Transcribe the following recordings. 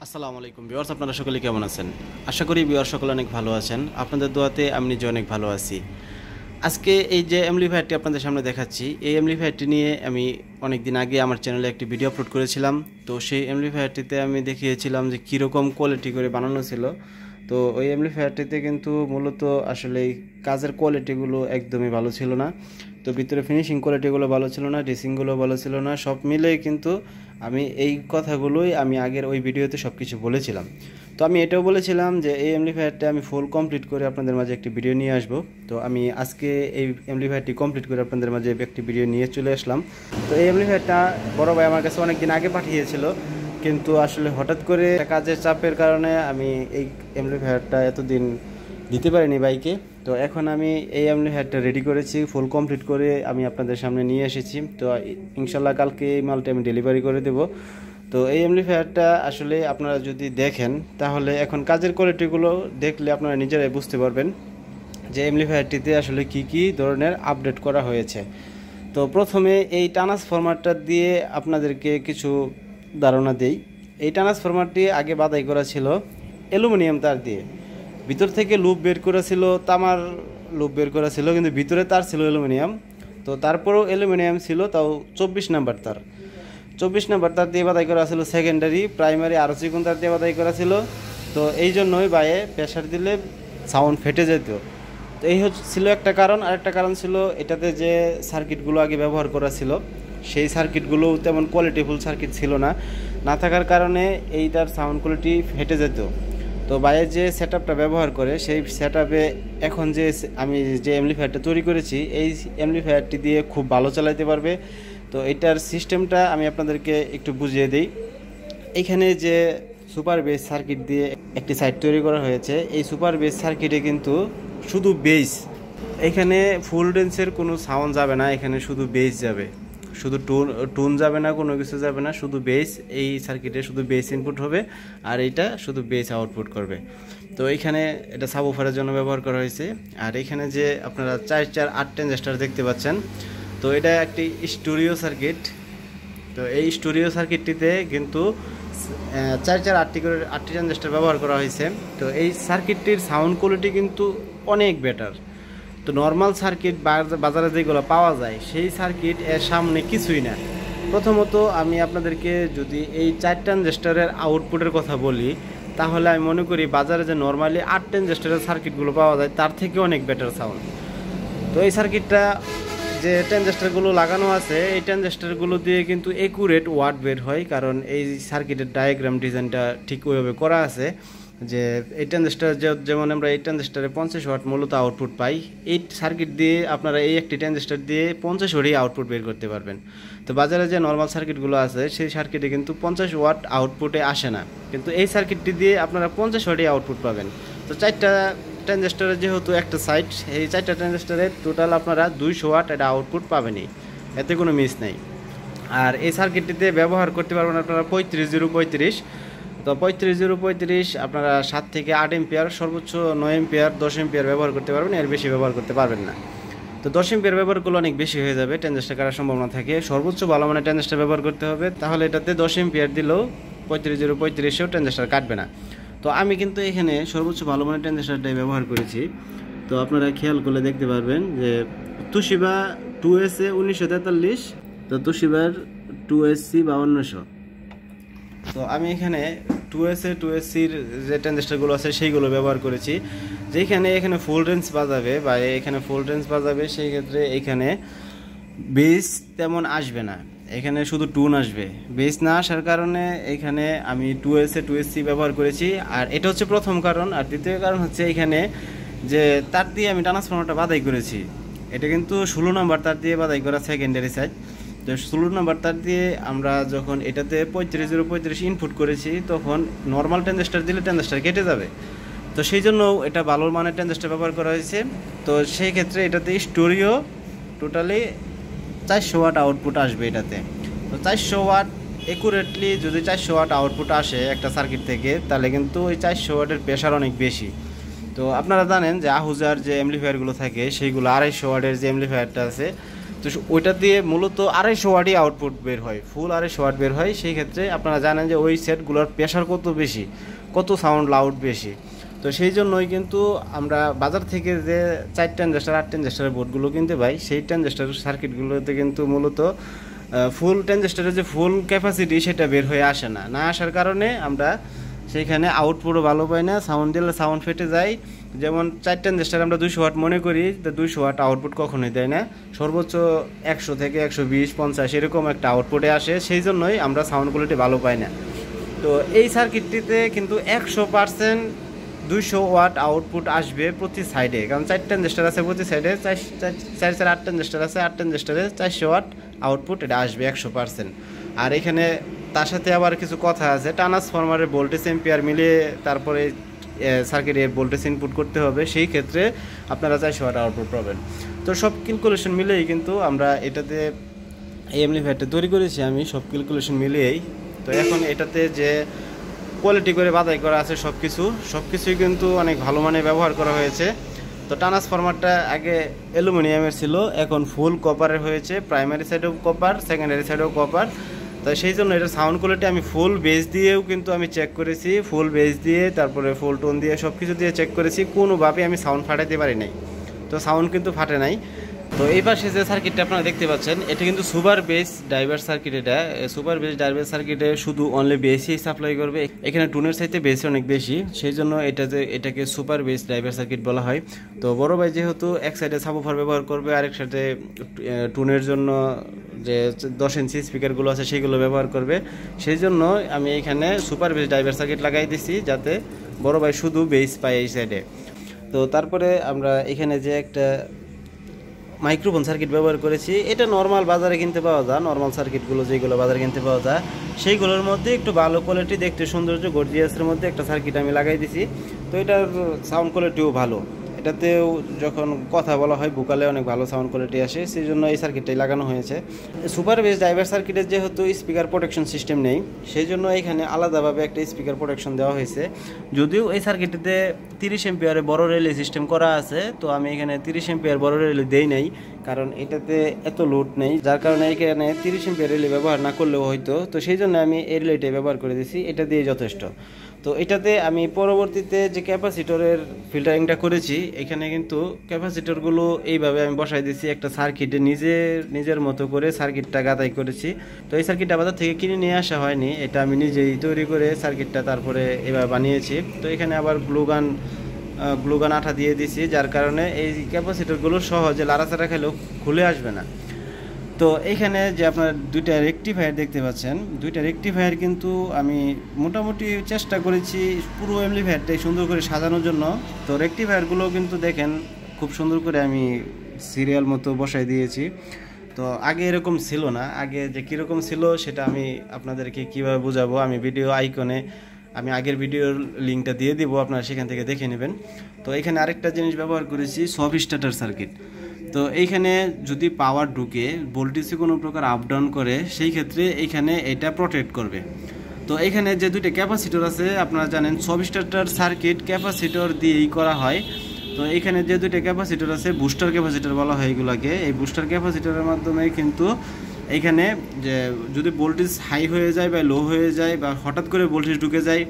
আসসালামু আলাইকুম ভিউয়ার্স, আপনারা সকলে কেমন আছেন? আশা করি ভিউয়ার্স সকলে অনেক ভালো আছেন। আপনাদের দোয়াতে আমি নিজে অনেক ভালো আছি। আজকে এই যে অ্যামপ্লিফায়ারটি আপনাদের সামনে দেখাচ্ছি, এই অ্যামপ্লিফায়ারটি নিয়ে আমি অনেক দিন আগে আমার চ্যানেলে একটি ভিডিও আপলোড করেছিলাম। তো সেই অ্যামপ্লিফায়ারটিতে আমি দেখিয়েছিলাম যে কীরকম কোয়ালিটি করে বানানো ছিল। তো ওই অ্যামপ্লিফায়ারটিতে কিন্তু মূলত আসলে কাজের কোয়ালিটিগুলো একদমই ভালো ছিল না। তো ভিতরে ফিনিশিং কোয়ালিটিগুলো ভালো ছিল না, ড্রেসিংগুলো ভালো ছিল না, সব মিলেই কিন্তু আমি এই কথাগুলোই আমি আগের ওই ভিডিওতে সব কিছু বলেছিলাম। তো আমি এটাও বলেছিলাম যে এই অ্যামপ্লিফায়ারটা আমি ফুল কমপ্লিট করে আপনাদের মাঝে একটি ভিডিও নিয়ে আসব। তো আমি আজকে এই অ্যামপ্লিফায়ারটি কমপ্লিট করে আপনাদের মাঝে একটি ভিডিও নিয়ে চলে আসলাম। তো এই অ্যামপ্লিফায়ারটা বড় ভাই আমার কাছে অনেক দিন আগে পাঠিয়েছিল, কিন্তু আসলে হঠাৎ করে কাজের চাপের কারণে আমি এই অ্যামপ্লিফায়ারটা এতদিন দিতে পারিনি বাইকে। তো এখন আমি এই অ্যামপ্লিফায়ারটা রেডি করেছি, ফুল কমপ্লিট করে আমি আপনাদের সামনে নিয়ে এসেছি। তো ইনশাল্লাহ কালকে এই মালটা আমি ডেলিভারি করে দেব। তো এই অ্যামপ্লিফায়ারটা আসলে আপনারা যদি দেখেন তাহলে এখন কাজের কোয়ালিটিগুলো দেখলে আপনারা নিজেরাই বুঝতে পারবেন যে অ্যামপ্লিফায়ারটিতে আসলে কি কি ধরনের আপডেট করা হয়েছে। তো প্রথমে এই ট্রান্সফরমারটা দিয়ে আপনাদেরকে কিছু ধারণা দেই। এই ট্রান্সফরমারটি আগে বাদাই করা ছিল অ্যালুমিনিয়াম তার দিয়ে, ভিতর থেকে লুপ বের করা ছিল, তামার লুপ বের করা ছিল, কিন্তু ভিতরে তার ছিল অ্যালুমিনিয়াম। তো তারপরেও অ্যালুমিনিয়াম ছিল, তাও 24 নাম্বার তার, 24 নাম্বার তার দিয়ে বাদাই করা ছিল। সেকেন্ডারি প্রাইমারি আরও চিকন তার দিয়ে বাদাই করা ছিল। তো এই জন্যই বাইরে প্রেশার দিলে সাউন্ড ফেটে যেত। তো এই ছিল একটা কারণ। আরেকটা কারণ ছিল এটাতে যে সার্কিটগুলো আগে ব্যবহার করা ছিল সেই সার্কিটগুলো তেমন কোয়ালিটিফুল সার্কিট ছিল না, না থাকার কারণে এইটার সাউন্ড কোয়ালিটি ফেটে যেত। তো বাইরে যে সেট আপটা ব্যবহার করে সেই সেট আপে এখন যে আমি যে অ্যামপ্লিফায়ারটা তৈরি করেছি এই অ্যামপ্লিফায়ারটি দিয়ে খুব ভালো চালাতে পারবে। তো এটার সিস্টেমটা আমি আপনাদেরকে একটু বুঝিয়ে দিই। এইখানে যে সুপার বেস সার্কিট দিয়ে একটি সাইড তৈরি করা হয়েছে, এই সুপার বেস সার্কিটে কিন্তু শুধু বেস, এখানে ফুল রেঞ্জের কোনো সাউন্ড যাবে না, এখানে শুধু বেস যাবে, শুধু টোন যাবে না, কোনো কিছু যাবে না, শুধু বেস। এই সার্কিটে শুধু বেস ইনপুট হবে আর এইটা শুধু বেস আউটপুট করবে। তো এইখানে এটা সাবউফারের জন্য ব্যবহার করা হয়েছে। আর এখানে যে আপনারা 4-4-8 ট্রানজিস্টর দেখতে পাচ্ছেন, তো এটা একটি স্টুডিও সার্কিট। তো এই স্টুডিও সার্কিটটিতে কিন্তু 4-4-8টি করে 8টি ট্রানজিস্টর ব্যবহার করা হয়েছে। তো এই সার্কিটটির সাউন্ড কোয়ালিটি কিন্তু অনেক বেটার। তো নর্মাল সার্কিট বাজারে যেগুলো পাওয়া যায় সেই সার্কিট এর সামনে কিছুই না। প্রথমত আমি আপনাদেরকে যদি এই 4 ট্রানজিস্টরের আউটপুটের কথা বলি, তাহলে আমি মনে করি বাজারে যে নর্মালি 8 ট্রানজিস্টরের সার্কিটগুলো পাওয়া যায় তার থেকে অনেক বেটার সাউন্ড। তো এই সার্কিটটা যে ট্রানজিস্টরগুলো লাগানো আছে এই ট্রানজিস্টরগুলো দিয়ে কিন্তু একুরেট ওয়াট বের হয়, কারণ এই সার্কিটের ডায়াগ্রাম ডিজাইনটা ঠিক ওইভাবে করা আছে যে এই ট্রানজিস্টর যেমন আমরা এই ট্রানজিস্টরে 50 ওয়াট মূলত আউটপুট পাই, এই সার্কিট দিয়ে আপনারা এই একটি ট্রানজিস্টর দিয়ে 50 ওয়াটই আউটপুট বের করতে পারবেন। তো বাজারে যে নর্মাল সার্কিটগুলো আছে সেই সার্কিটে কিন্তু 50 ওয়াট আউটপুটে আসে না, কিন্তু এই সার্কিটটি দিয়ে আপনারা 50 ওয়াটই আউটপুট পাবেন। তো 4টা ট্রানজিস্টরের যেহেতু একটা সাইড, এই 4টা ট্রানজিস্টরের টোটাল আপনারা 200 ওয়াট এটা আউটপুট পাবেনই, এতে কোনো মিস নেই। আর এই সার্কিটটিতে ব্যবহার করতে পারবেন আপনারা 35-0-35। তো 35-0-35 আপনারা 7 থেকে 8 এম্পিয়ার, সর্বোচ্চ 9 এম্পিয়ার 10 এম্পিয়ার ব্যবহার করতে পারবেন, এর বেশি ব্যবহার করতে পারবেন না। তো 10 এম্পিয়ার ব্যবহার করলে অনেক বেশি হয়ে যাবে, ট্রানজিস্টর কাটার সম্ভাবনা থাকে। সর্বোচ্চ ভালো মানের ট্রানজিস্টর ব্যবহার করতে হবে, তাহলে এটাতে 10 এম্পিয়ার দিলেও 35-0-35-এও ট্রানজিস্টর কাটবে না। তো আমি কিন্তু এখানে সর্বোচ্চ ভালো মানের ট্রানজিস্টরটাই ব্যবহার করেছি। তো আপনারা খেয়াল করলে দেখতে পারবেন যে তোশিবা 2SA 1943, তো তোশিবার 2SC 5200। তো আমি এখানে 2SCর যে ট্রানজিস্টরগুলো আছে সেইগুলো ব্যবহার করেছি। যেখানে এখানে ফুল রেঞ্জ বাজাবে বা এখানে ফুল রেঞ্জ বাজাবে সেই ক্ষেত্রে এখানে বেস তেমন আসবে না, এখানে শুধু টোন আসবে। বেস না আসার কারণে এখানে আমি 2SC ব্যবহার করেছি। আর এটা হচ্ছে প্রথম কারণ। আর দ্বিতীয় কারণ হচ্ছে এখানে যে তার দিয়ে আমি ট্রান্সফরমারটা বাদাই করেছি, এটা কিন্তু 16 নম্বর তার দিয়ে বাদাই করা সেকেন্ডারি সাইড। তো 16 নম্বর তার দিয়ে আমরা যখন এটাতে 35-0-35 ইনপুট করেছি তখন নর্মাল ট্রানজিস্টর দিলে ট্রানজিস্টর কেটে যাবে। তো সেই জন্য এটা ভালো মানের ট্রানজিস্টর ব্যবহার করা হয়েছে। তো সেই ক্ষেত্রে এটাতে স্টোরিও টোটালি 400 ওয়াট আউটপুট আসবে এটাতে। তো 400 ওয়াট একুরেটলি যদি 400 ওয়াট আউটপুট আসে একটা সার্কিট থেকে, তাহলে কিন্তু ওই 400 ওয়াটের প্রেশার অনেক বেশি। তো আপনারা জানেন যে আহুজার যে অ্যামপ্লিফায়ারগুলো থাকে সেইগুলো 250 ওয়াটের যে অ্যামপ্লিফায়ারটা আছে তো ওইটা দিয়ে মূলত 250 ওয়াটই আউটপুট বের হয়, ফুল 250 ওয়াট বের হয়। সেই ক্ষেত্রে আপনারা জানেন যে ওই সেটগুলোর প্রেশার কত বেশি, কত সাউন্ড লাউড বেশি। তো সেই জন্যই কিন্তু আমরা বাজার থেকে যে 4 ট্রানজিস্টার 8 ট্রানজিস্টারের বোর্ডগুলো কিনতে পাই, সেই ট্রানজিস্টার সার্কিটগুলোতে কিন্তু মূলত ফুল ট্রানজিস্টারের যে ফুল ক্যাপাসিটি সেটা বের হয়ে আসে না। না আসার কারণে আমরা সেইখানে আউটপুটও ভালো পাই না, সাউন্ড দিলে সাউন্ড ফেটে যায়। যেমন 4 ট্রানজিস্টার আমরা 200 ওয়াট মনে করি, তো 200 ওয়াট আউটপুট কখনোই দেয় না, সর্বোচ্চ 100 থেকে 120 50 এরকম একটা আউটপুটে আসে। সেই জন্যই আমরা সাউন্ড কোয়ালিটি ভালো পাই না। তো এই সার্কিটটিতে কিন্তু 100% 200 ওয়াট আউটপুট আসবে প্রতি সাইডে, কারণ 4 ট্রানজিস্টার আছে প্রতি সাইডে, 8 ট্রানজিস্টার আছে, 8 ট্রানজিস্টারে 400 ওয়াট আউটপুট এটা আসবে 100%। আর এখানে তার সাথে আবার কিছু কথা আছে, ট্রান্সফরমারের ভোল্টেজ এম্পিয়ার মিলিয়ে তারপরে সার্কিটে ভোল্টেজ ইনপুট করতে হবে, সেই ক্ষেত্রে আপনারা 400 ওয়াট আউটপুট পাবেন। তো সব ক্যালকুলেশন মিলিয়েই কিন্তু আমরা এটাতে এই অ্যাম্পলিফায়ারটা তৈরি করেছি আমি, সব ক্যালকুলেশন মিলিয়েই। তো এখন এটাতে যে কোয়ালিটি করে বাছাই করা আছে সব কিছুই কিন্তু অনেক ভালো মানে ব্যবহার করা হয়েছে। তো ট্রান্সফরমারটা আগে অ্যালুমিনিয়ামের ছিল, এখন ফুল কপারের হয়েছে, প্রাইমারি সাইডেও কপার, সেকেন্ডারি সাইডেও কপার। তো সেই জন্য এটা সাউন্ড কোয়ালিটি আমি ফুল বেস দিয়েও কিন্তু আমি চেক করেছি, ফুল বেস দিয়ে তারপরে ফুল টোন দিয়ে সব কিছু দিয়ে চেক করেছি, কোনোভাবে আমি সাউন্ড ফাটাতে পারি নাই। তো সাউন্ড কিন্তু ফাটে নাই। তো এই পাশে যে সার্কিটটা আপনারা দেখতে পাচ্ছেন, এটা কিন্তু সুপার বেস ড্রাইভার সার্কিট। এটা সুপার বেস ড্রাইভার সার্কিটে শুধু অনলি বেসই সাপ্লাই করবে, এখানে টুনের চাইতে বেস অনেক বেশি, সেই জন্য এটাকে সুপার বেস ড্রাইভার সার্কিট বলা হয়। তো বড় ভাই যেহেতু এক সাইডে সাবওয়ুফার ব্যবহার করবে, আরেক সাইডে টুনের জন্য যে 10 ইঞ্চি স্পিকারগুলো আছে সেগুলো ব্যবহার করবে, সেই জন্য আমি এখানে সুপার বেস ড্রাইভার সার্কিট লাগাই দিছি, যাতে বড় ভাই শুধু বেস পায় এই সাইডে। তো তারপরে আমরা এখানে যে একটা মাইক্রোফোন সার্কিট ব্যবহার করেছি, এটা নর্মাল বাজারে কিনতে পাওয়া যায়, নর্মাল সার্কিটগুলো যেগুলো বাজারে কিনতে পাওয়া যায় সেইগুলোর মধ্যে একটু ভালো কোয়ালিটি, দেখতে সৌন্দর্য গর্জিয়াসের মধ্যে একটা সার্কিট আমি লাগাই দিছি। তো এটার সাউন্ড কোয়ালিটিও ভালো, এটাতেও যখন কথা বলা হয় ভোকালে অনেক ভালো সাউন্ড কোয়ালিটি আসে, সেই জন্য এই সার্কিটটাই লাগানো হয়েছে। সুপার বেস ড্রাইভার সার্কিটের যেহেতু স্পিকার প্রোটেকশন সিস্টেম নেই, সেই জন্য এখানে আলাদাভাবে একটা স্পিকার প্রোটেকশন দেওয়া হয়েছে। যদিও এই সার্কিটটিতে 30 এম্পিয়ারের বড় রিলে সিস্টেম করা আছে, তো আমি এখানে 30 এম্পিয়ার বড় রিলে দেই নাই, কারণ এটাতে এত লোড নেই, যার কারণে এখানে 30 এম্পিয়ার রিলে ব্যবহার না করলেও হয়তো। তো সেই জন্য আমি এই রিলেটাই ব্যবহার করে দিয়েছি, এটা দিয়ে যথেষ্ট। তো এটাতে আমি পরবর্তীতে যে ক্যাপাসিটরের ফিল্টারিংটা করেছি, এখানে কিন্তু ক্যাপাসিটরগুলো এইভাবে আমি বসাই দিয়েছি একটা সার্কিটে, নিজের মতো করে সার্কিটটা গাঁথাই করেছি। তো এই সার্কিটটা বাজার থেকে কিনে নিয়ে আসা হয়নি, এটা আমি নিজেই তৈরি করে সার্কিটটা তারপরে এভাবে বানিয়েছি। তো এখানে আবার গ্লুগান আঠা দিয়ে দিয়েছি, যার কারণে এই ক্যাপাসিটরগুলো সহজে লাড়াচাড়া খেলেও খুলে আসবে না। তো এখানে যে আপনার দুইটা রেকটিফায়ার দেখতে পাচ্ছেন, দুইটা রেকটিফায়ার কিন্তু আমি মোটামুটি চেষ্টা করেছি পুরো অ্যাম্পলিফায়ারটাই সুন্দর করে সাজানোর জন্য। তো রেকটিফায়ারগুলো কিন্তু দেখেন খুব সুন্দর করে আমি সিরিয়াল মতো বসাই দিয়েছি। তো আগে এরকম ছিল না, আগে যে কীরকম ছিল সেটা আমি আপনাদেরকে কীভাবে বোঝাবো, আমি ভিডিও আইকনে আমি আগের ভিডিওর লিঙ্কটা দিয়ে দিব, আপনারা সেখান থেকে দেখে নেবেন। তো এখানে আরেকটা জিনিস ব্যবহার করেছি, সব স্টার্টার সার্কিট। তো এইখানে যদি পাওয়ার ঢুকে ভোল্টেজে কোনো প্রকার আপ ডাউন করে, সেই ক্ষেত্রে এইখানে এটা প্রোটেক্ট করবে। তো এখানে যে দুইটা ক্যাপাসিটর আছে, আপনারা জানেন সব স্টার্টার সার্কিট ক্যাপাসিটর দিয়েই করা হয়। তো এখানে যে দুইটা ক্যাপাসিটর আছে, বুস্টার ক্যাপাসিটর বলা হয় এগুলোকে, এই বুস্টার ক্যাপাসিটরের মাধ্যমে কিন্তু এইখানে যে যদি ভোল্টেজ হাই হয়ে যায় বা লো হয়ে যায় বা হঠাৎ করে ভোল্টেজ ঢুকে যায়,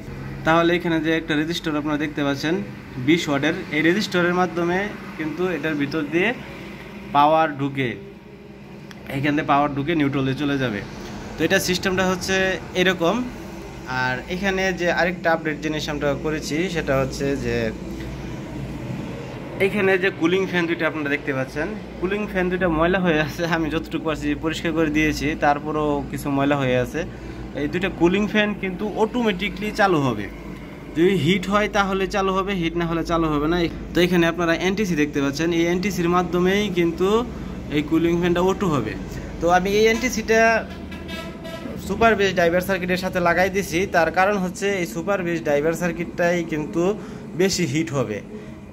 তাহলে এখানে যে একটা রেজিস্টার আপনারা দেখতে পাচ্ছেন 20 ওয়াটের, এই রেজিস্টারের মাধ্যমে কিন্তু এটার ভিতর দিয়ে পাওয়ার ঢুকে, এখান থেকে পাওয়ার ঢুকে নিউট্রালে চলে যাবে। তো এটা সিস্টেমটা হচ্ছে এরকম। আর এখানে যে আরেকটা আপডেট জিনিস আমরা করেছি সেটা হচ্ছে যে এইখানে যে কুলিং ফ্যান দুইটা আপনারা দেখতে পাচ্ছেন, কুলিং ফ্যান দুইটা ময়লা হয়ে আছে, আমি যতটুকু পারছি পরিষ্কার করে দিয়েছি, তারপরও কিছু ময়লা হয়ে আছে। এই দুইটা কুলিং ফ্যান কিন্তু অটোমেটিকলি চালু হবে, যদি হিট হয় তাহলে চালু হবে, হিট না হলে চালু হবে না। তো এখানে আপনারা এনটিসি দেখতে পাচ্ছেন, এই এনটিসির মাধ্যমেই কিন্তু এই কুলিং ফ্যানটা অটো হবে। তো আমি এই এনটিসিটা সুপার বেস ড্রাইভার সার্কিটের সাথে লাগাই দিছি, তার কারণ হচ্ছে এই সুপার বেস ড্রাইভার সার্কিটটাই কিন্তু বেশি হিট হবে,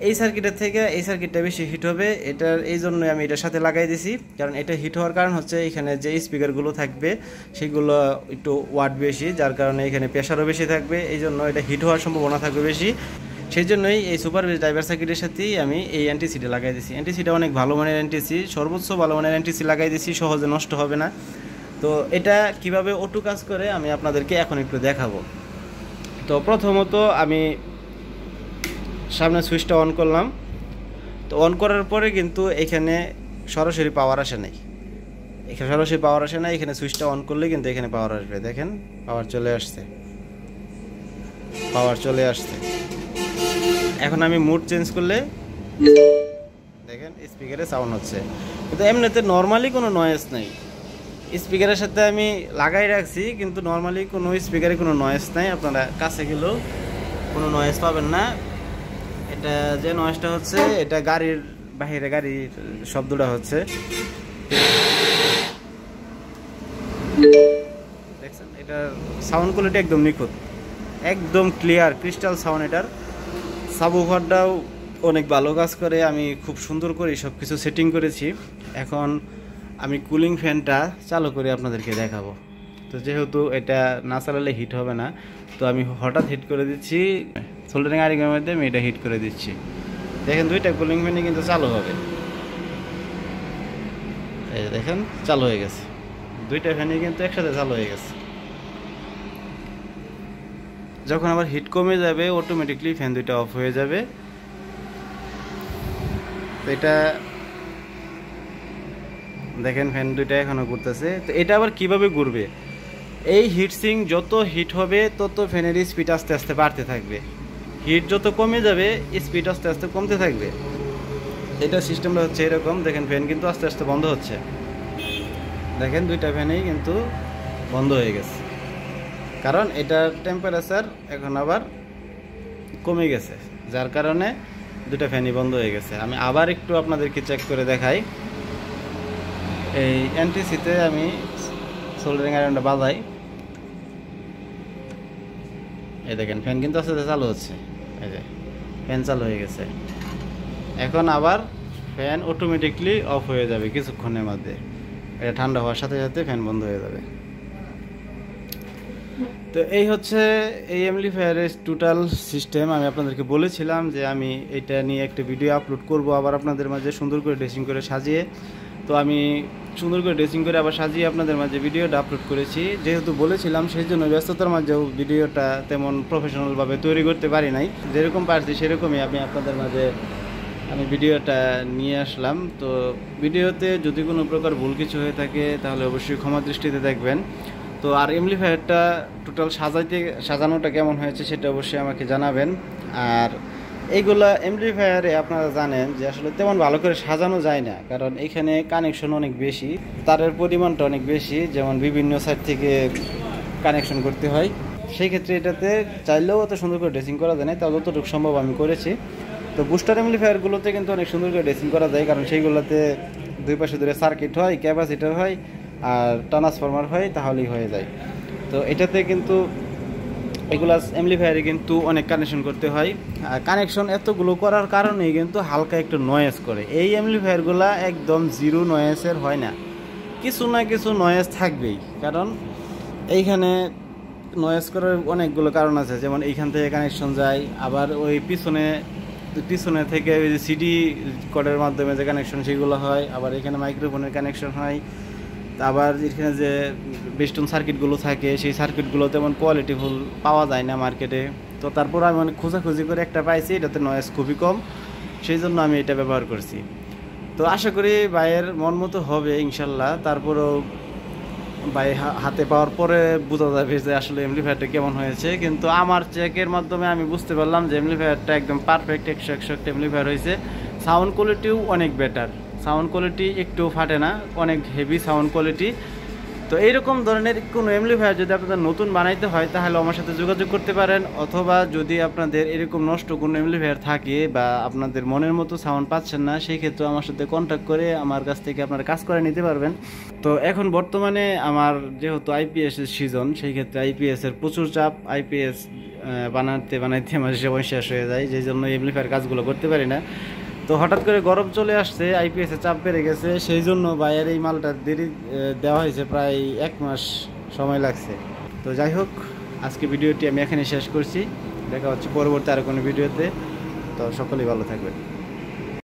এই সার্কিটের থেকে এই সার্কিটটা বেশি হিট হবে, এটার এই জন্যই আমি এটার সাথে লাগাই দিছি। কারণ এটা হিট হওয়ার কারণ হচ্ছে এখানে যে স্পিকারগুলো থাকবে সেগুলো একটু ওয়াট বেশি, যার কারণে এখানে প্রেশারও বেশি থাকবে, এই জন্য এটা হিট হওয়ার সম্ভাবনা থাকবে বেশি। সেই জন্যই এই সুপার বেস ড্রাইভার সার্কিটের সাথেই আমি এই অ্যান্টিসিটা লাগাই দিয়েছি। অ্যান্টিসিটা অনেক ভালো মানের অ্যান্টিসি, সর্বোচ্চ ভালো মানের অ্যান্টিসি লাগাই দিয়েছি, সহজে নষ্ট হবে না। তো এটা কিভাবে অটো কাজ করে আমি আপনাদেরকে এখন একটু দেখাবো। তো প্রথমত আমি সামনে সুইচটা অন করলাম। তো অন করার পরে কিন্তু এখানে সরাসরি পাওয়ার আসে নাই, এখানে সরাসরি পাওয়ার আসে না। এখানে সুইচটা অন করলে কিন্তু এখানে পাওয়ার আসবে। দেখেন পাওয়ার চলে আসছে, পাওয়ার চলে আসছে। এখন আমি মুড চেঞ্জ করলে দেখেন স্পিকারে সাউন্ড হচ্ছে, কিন্তু এমনিতে নর্মালি কোনো নয়েজ নেই। স্পিকারের সাথে আমি লাগাই রাখছি, কিন্তু নর্মালি কোনো স্পিকারে কোনো নয়েজ নাই। আপনারা কাছে গেলেও কোনো নয়েজ পাবেন না। এটা যে নয়েজটা হচ্ছে এটা গাড়ির বাহিরে গাড়ির শব্দটা হচ্ছে, দেখছেন? এটার সাউন্ড কোয়ালিটি একদম নিখুঁত, একদম ক্লিয়ার ক্রিস্টাল সাউন্ড। এটার সাবউফারটাও অনেক ভালো কাজ করে। আমি খুব সুন্দর করে সব কিছু সেটিং করেছি। এখন আমি কুলিং ফ্যানটা চালু করে আপনাদেরকে দেখাবো। তো যেহেতু এটা না চালালে হিট হবে না, তো আমি হঠাৎ হিট করে দিচ্ছি, সোল্ডারিং আয়রনের মধ্যে আমি এটা হিট করে দিচ্ছি। দেখেন দুইটা কুলিং ফ্যানই কিন্তু চালু হবে। এই দেখেন চালু হয়ে গেছে, দুইটা ফ্যানই কিন্তু একসাথে চালু হয়ে গেছে। যখন আবার হিট কমে যাবে অটোমেটিকলি ফ্যান দুইটা অফ হয়ে যাবে। তো এটা দেখেন ফ্যান দুইটা এখনো ঘুরতেছে। তো এটা আবার কিভাবে ঘুরবে, এই হিট সিঙ্ক যত হিট হবে তত ফ্যানের স্পিড আস্তে আস্তে বাড়তে থাকবে, হিট যত কমে যাবে স্পিড আস্তে আস্তে কমতে থাকবে। এটা সিস্টেমটা হচ্ছে এরকম। দেখেন ফ্যান কিন্তু আস্তে আস্তে বন্ধ হচ্ছে, দেখেন দুইটা ফ্যানেই কিন্তু বন্ধ হয়ে গেছে, কারণ এটার টেম্পারেচার এখন আবার কমে গেছে, যার কারণে দুটা ফ্যানই বন্ধ হয়ে গেছে। আমি আবার একটু আপনাদেরকে চেক করে দেখাই। এই এনটিসিতে আমি সোল্ডারিং আয়রনটা বাজাই, এই দেখেন ফ্যান কিন্তু আস্তে আস্তে চালু হচ্ছে। এই যে ফ্যান চালু হয়ে গেছে। এখন আবার ফ্যান অটোমেটিকলি অফ হয়ে যাবে কিছুক্ষণের মধ্যে। এটা ঠান্ডা হওয়ার সাথে সাথে ফ্যান বন্ধ হয়ে যাবে। তো এই হচ্ছে এই অ্যাম্পলিফায়ারের টোটাল সিস্টেম। আমি আপনাদেরকে বলেছিলাম যে আমি এটা নিয়ে একটা ভিডিও আপলোড করব আবার আপনাদের মাঝে সুন্দর করে ড্রেসিং করে সাজিয়ে। তো আমি সুন্দর করে ড্রেসিং করে আবার সাজিয়ে আপনাদের মাঝে ভিডিওটা আপলোড করেছি। যেহেতু বলেছিলাম সেই জন্য ব্যস্ততার মাঝেও ভিডিওটা তেমন প্রফেশনালভাবে তৈরি করতে পারি নাই, যেরকম পারছি সেরকমই আমি আপনাদের মাঝে ভিডিওটা নিয়ে আসলাম। তো ভিডিওতে যদি কোনো প্রকার ভুল কিছু হয়ে থাকে তাহলে অবশ্যই ক্ষমা দৃষ্টিতে দেখবেন। তো আর অ্যাম্পলিফায়ারটা টোটাল সাজানোটা কেমন হয়েছে সেটা অবশ্যই আমাকে জানাবেন। আর এইগুলা অ্যাম্পলিফায়ারে আপনারা জানেন যে আসলে তেমন ভালো করে সাজানো যায় না, কারণ এখানে কানেকশন অনেক বেশি, তারের পরিমাণটা অনেক বেশি, যেমন বিভিন্ন সাইড থেকে কানেকশন করতে হয়। সেই ক্ষেত্রে এটাতে চাইলেও অত সুন্দর করে ড্রেসিং করা যায় না, তাও যতটুকু সম্ভব আমি করেছি। তো বুস্টার অ্যাম্পলিফায়ারগুলোতে কিন্তু অনেক সুন্দর করে ড্রেসিং করা যায়, কারণ সেইগুলোতে দুই পাশে ধরে সার্কিট হয়, ক্যাপাসিটার হয় আর ট্রান্সফরমার হয়, তাহলেই হয়ে যায়। তো এটাতে কিন্তু এগুলা অ্যাম্পলিফায়ারে কিন্তু অনেক কানেকশন করতে হয়, আর কানেকশন এতগুলো করার কারণেই কিন্তু হালকা একটু নয়েজ করে। এই অ্যাম্পলিফায়ারগুলা একদম জিরো নয়েজের হয় না, কিছু না কিছু নয়েজ থাকবেই, কারণ এইখানে নয়েজ করার অনেকগুলো কারণ আছে। যেমন এইখান থেকে কানেকশন যায়, আবার ওই পিছনে থেকে ওই যে সিডি কর্ডের মাধ্যমে যে কানেকশন সেগুলো হয়, আবার এখানে মাইক্রোফোনের কানেকশন হয়, আবার এখানে যে বেস্টন সার্কিটগুলো থাকে সেই সার্কিটগুলো তেমন কোয়ালিটিফুল পাওয়া যায় না মার্কেটে। তো তারপর আমি অনেক খোঁজাখুঁজি করে একটা পাইছি, এটাতে নয়েজ খুবই কম, সেই জন্য আমি এটা ব্যবহার করছি। তো আশা করি ভাইয়ের মন মতো হবে ইনশাল্লাহ। তারপরেও ভাই হাতে পাওয়ার পরে বোঝা যাবে যে আসলে অ্যাম্পলিফায়ারটা কেমন হয়েছে। কিন্তু আমার চেকের মাধ্যমে আমি বুঝতে পারলাম যে অ্যাম্পলিফায়ারটা একদম পারফেক্ট 100 একটা অ্যাম্পলিফায়ার হয়েছে। সাউন্ড কোয়ালিটিও অনেক বেটার, সাউন্ড কোয়ালিটি একটু ফাটে না, অনেক হেভি সাউন্ড কোয়ালিটি। তো এইরকম ধরনের কোনো অ্যাম্পলিফায়ার যদি আপনাদের নতুন বানাইতে হয় তাহলে আমার সাথে যোগাযোগ করতে পারেন, অথবা যদি আপনাদের এরকম নষ্ট কোনো অ্যাম্পলিফায়ার থাকে বা আপনাদের মনের মতো সাউন্ড পাচ্ছেন না, সেই ক্ষেত্রে আমার সাথে কন্ট্যাক্ট করে আমার কাছ থেকে আপনারা কাজ করে নিতে পারবেন। তো এখন বর্তমানে আমার যেহেতু আইপিএসের সিজন, সেই ক্ষেত্রে আইপিএসের প্রচুর চাপ, আইপিএস বানাইতে আমার সময় শেষ হয়ে যায়, যেই জন্য অ্যাম্পলিফায়ার কাজগুলো করতে পারি না। তো হঠাৎ করে গরম চলে আসছে, আইপিএসের চাপ বেড়ে গেছে, সেই জন্য বাইরের এই মালটা দেরি দেওয়া হয়েছে, প্রায় 1 মাস সময় লাগছে। তো যাই হোক, আজকে ভিডিওটি আমি এখানে শেষ করছি। দেখা হচ্ছে পরবর্তী আরো কোনো ভিডিওতে। তো সকলেই ভালো থাকবেন।